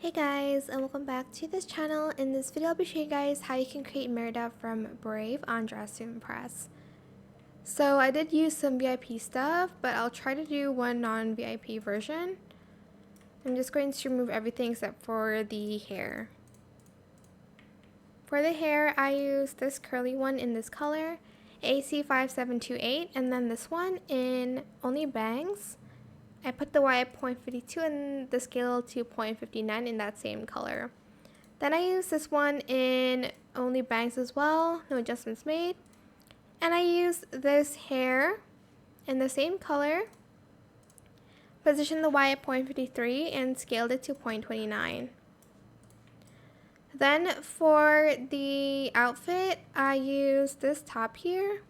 Hey guys, and welcome back to this channel. In this video I'll be showing you guys how you can create Merida from Brave on Dress to Impress. So I did use some VIP stuff, but I'll try to do one non-VIP version. I'm just going to remove everything except for the hair. For the hair, I used this curly one in this color, AC5728, and then this one in only bangs. I put the Y at 0.52 and the scale to 0.59 in that same color. Then I used this one in only bangs as well, no adjustments made. And I used this hair in the same color, positioned the Y at 0.53 and scaled it to 0.29. Then for the outfit, I used this top here.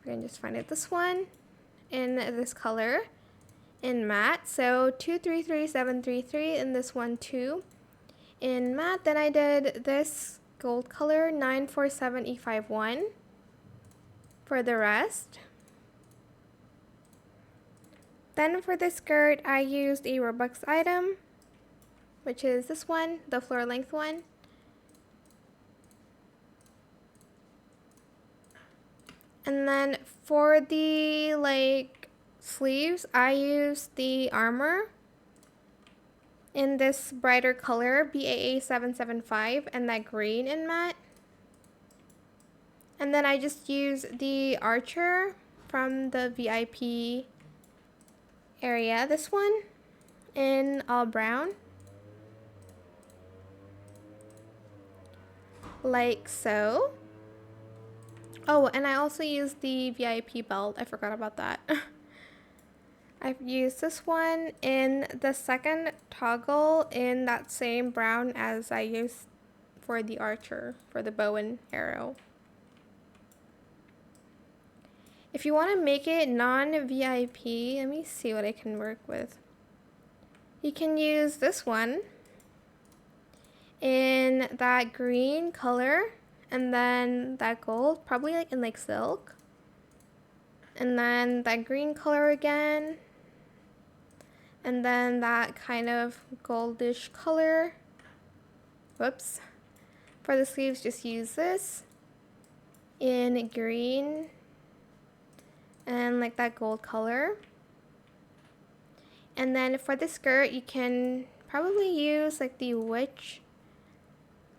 We're gonna just find it, this one in this color in matte, so 233733, and this one too in matte. Then I did this gold color 947E51 for the rest. Then for the skirt, I used a Roblox item, which is this one, the floor length one. And then for the sleeves, I used the armor in this brighter color, BAA775, and that green in matte. And then I just used the archer from the VIP area, this one in all brown, like so. Oh, and I also used the VIP belt. I forgot about that. I've used this one in the second toggle in that same brown as I used for the archer, for the bow and arrow. If you want to make it non-VIP, let me see what I can work with. You can use this one in that green color, and then that gold, probably in silk, and then that green color again, and then that kind of goldish color. Whoops. For the sleeves, just use this in green and that gold color. And then for the skirt, you can probably use the witch.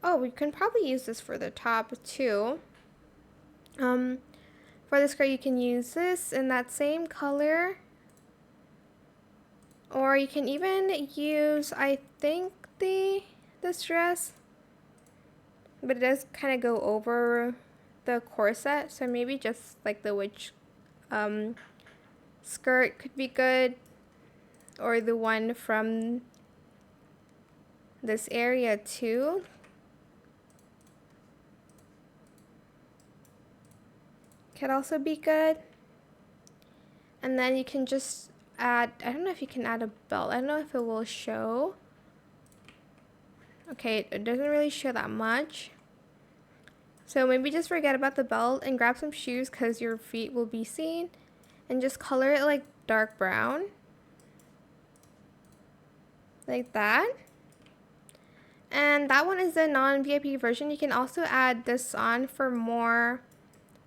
Oh, we can probably use this for the top too. For the skirt, you can use this in that same color. Or you can even use, I think, this dress. But it does kind of go over the corset. So maybe just the witch skirt could be good. Or the one from this area too. Could also be good. And then you can just add, I don't know if you can add a belt. I don't know if it will show. Okay, it doesn't really show that much. So maybe just forget about the belt and grab some shoes because your feet will be seen. And just color it dark brown. Like that. And that one is the non-VIP version. You can also add this on for more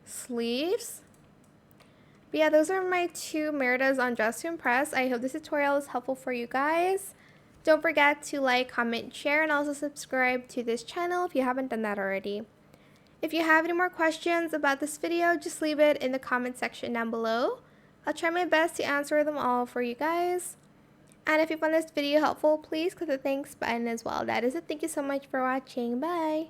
sleeves. But yeah, those are my two Meridas on Dress to Impress. I hope this tutorial is helpful for you guys. Don't forget to like, comment, share, and also subscribe to this channel if you haven't done that already. If you have any more questions about this video, just leave it in the comment section down below. I'll try my best to answer them all for you guys. And if you found this video helpful, please click the thanks button as well. That is it. Thank you so much for watching. Bye!